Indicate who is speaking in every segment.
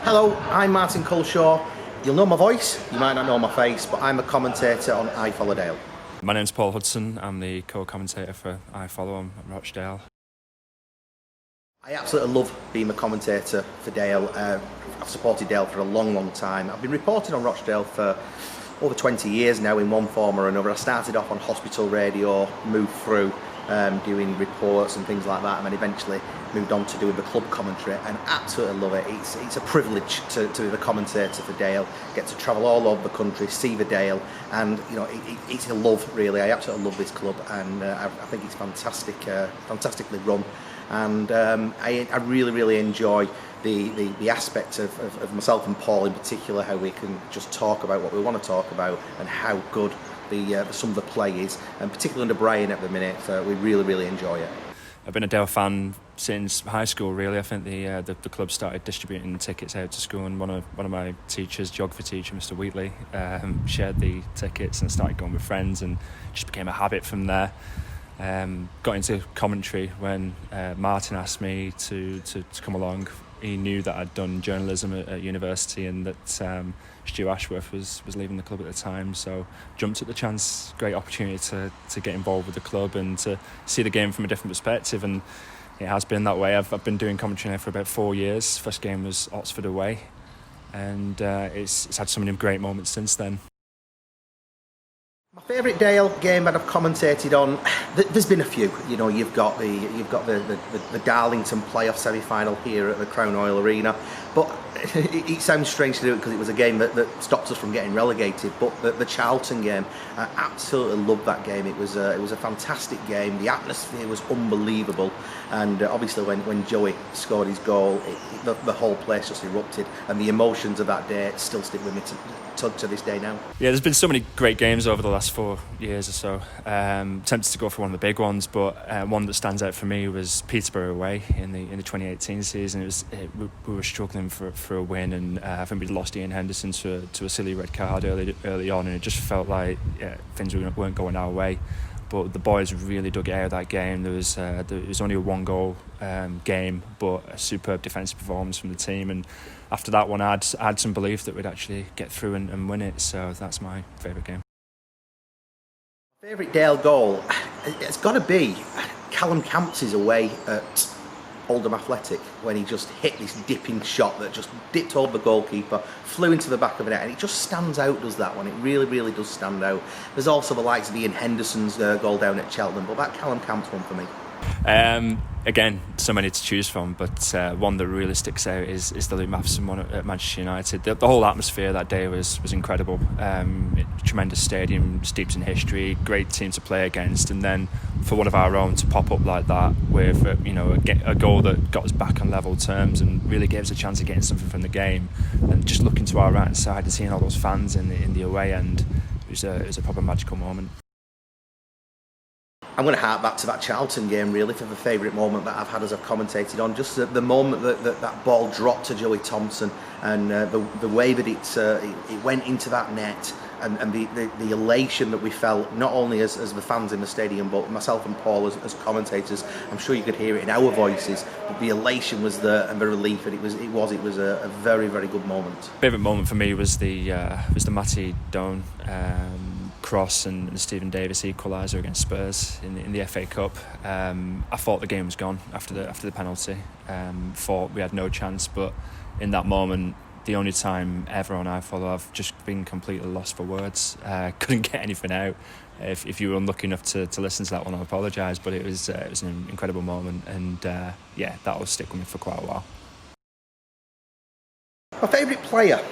Speaker 1: Hello, I'm Martin Culshaw. You'll know my voice, you might not know my face, but I'm a commentator on iFollow.
Speaker 2: My name's Paul Hudson. I'm the co-commentator for iFollow on Rochdale.
Speaker 1: I absolutely love being a commentator for Dale. I've supported Dale for a long time. I've been reporting on Rochdale for over 20 years now in one form or another. I started off on hospital radio, moved through doing reports and things like that, and then eventually moved on to doing the club commentary, and absolutely love it. It's a privilege to be the commentator for Dale, get to travel all over the country, see the Dale, and you know it's a love really. I absolutely love this club, and I think it's fantastic, fantastically run, and I really enjoy the aspect of myself and Paul in particular, how we can just talk about what we want to talk about and how good the some of the play is, and particularly under Brian at the minute, we really enjoy it.
Speaker 2: I've been a Dale fan since high school, really. I think the club started distributing tickets out to school, and one of my teachers, geography teacher, Mr. Wheatley, shared the tickets, and I started going with friends, and just became a habit from there. Got into commentary when Martin asked me to come along. He knew that I'd done journalism at university, and that Stu Ashworth was leaving the club at the time, so jumped at the chance. Great opportunity to get involved with the club and to see the game from a different perspective, and it has been that way. I've been doing commentary now for about 4 years. First game was Oxford away, and it's had so many great moments since then.
Speaker 1: My favourite Dale game that I've commentated on, there's been a few. You know, you've got the Darlington playoff semi-final here at the Crown Oil Arena, but it sounds strange to do it because it was a game that stopped us from getting relegated. But the Charlton game, I absolutely loved that game. It was a fantastic game. The atmosphere was unbelievable, and obviously when Joey scored his goal, the whole place just erupted, and the emotions of that day still stick with me to this day now.
Speaker 2: Yeah, there's been so many great games over the last 4 years or so. Tempted to go for one of the big ones, but one that stands out for me was Peterborough away in the 2018 season. We were struggling for a win, and I think we'd lost Ian Henderson to a silly red card early on, and it just felt like things weren't going our way. But the boys really dug it out of that game. There was only a 1-goal game, but a superb defensive performance from the team. And after that one, I had some belief that we'd actually get through and win it. So that's my favourite game.
Speaker 1: Favourite Dale goal? It's got to be Callum Camps's away at Oldham Athletic, when he just hit this dipping shot that just dipped over the goalkeeper, flew into the back of the net, and it just stands out, does that one. It really does stand out. There's also the likes of Ian Henderson's goal down at Cheltenham, but that Callum Camps one for me.
Speaker 2: Again, so many to choose from, but one that really sticks out is the Luke Matheson one at Manchester United. The whole atmosphere that day was incredible. Tremendous stadium, steeped in history, great team to play against, and then for one of our own to pop up like that with a goal that got us back on level terms and really gave us a chance of getting something from the game. And just looking to our right hand side and seeing all those fans in the away end, it was a proper magical moment.
Speaker 1: I'm going to hark back to that Charlton game really for the favourite moment that I've had as I've commentated on. Just the moment that ball dropped to Joey Thompson, and the way that it went into that net, and the elation that we felt, not only as the fans in the stadium, but myself and Paul as commentators. I'm sure you could hear it in our voices, but the elation was there, and the relief, and it was a very good moment.
Speaker 2: Favourite moment for me was the Matty Doan cross and Stephen Davis equaliser against Spurs in the FA Cup. I thought the game was gone after the penalty. Thought we had no chance, but in that moment, the only time ever on iFollow, I've just been completely lost for words. Couldn't get anything out. If you were unlucky enough to listen to that one, I apologise, but it was an incredible moment, and that will stick with me for quite a while.
Speaker 1: My favourite player,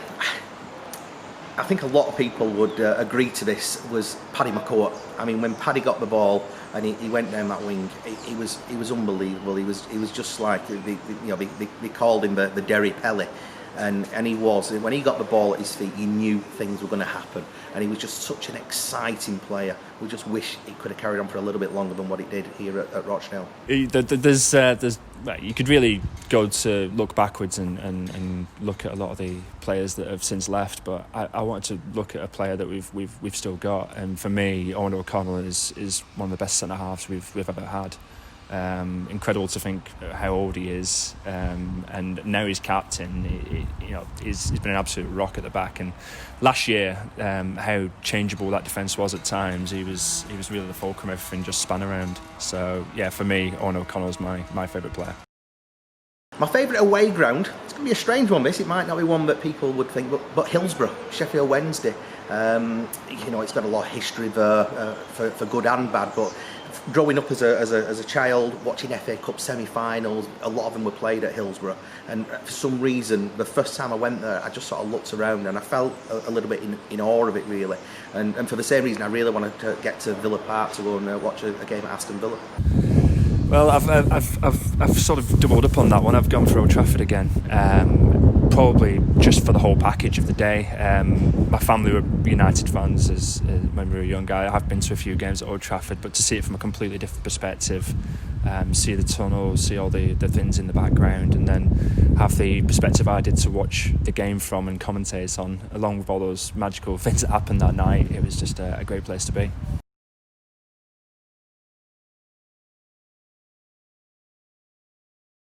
Speaker 1: I think a lot of people would agree to this, was Paddy McCourt. I mean, when Paddy got the ball and he went down that wing, he was unbelievable. He was just like they called him the Derry Pelly. And he was, when he got the ball at his feet, you knew things were going to happen, and he was just such an exciting player. We just wish he could have carried on for a little bit longer than what he did here at Rochdale.
Speaker 2: There's you could really go to look backwards and look at a lot of the players that have since left, but I wanted to look at a player that we've still got, and for me, Owen O'Connell is one of the best centre halves we've ever had. Incredible to think how old he is, and now he's captain. He's been an absolute rock at the back. And last year, how changeable that defence was at times. He was really the fulcrum. Everything just span around. So yeah, for me, Owen O'Connell's my favourite player.
Speaker 1: My favourite away ground, it's going to be a strange one this, it might not be one that people would think, but Hillsborough, Sheffield Wednesday. It's got a lot of history there, for good and bad, but growing up as a child, watching FA Cup semi-finals, a lot of them were played at Hillsborough, and for some reason, the first time I went there, I just sort of looked around and I felt a little bit in awe of it, really, and for the same reason, I really wanted to get to Villa Park to go and watch a game at Aston Villa.
Speaker 2: Well, I've sort of doubled up on that one. I've gone for Old Trafford again, probably just for the whole package of the day. My family were United fans when we were young. I have been to a few games at Old Trafford, but to see it from a completely different perspective, see the tunnel, see all the things in the background, and then have the perspective I did to watch the game from and commentate on, along with all those magical things that happened that night, it was just a great place to be.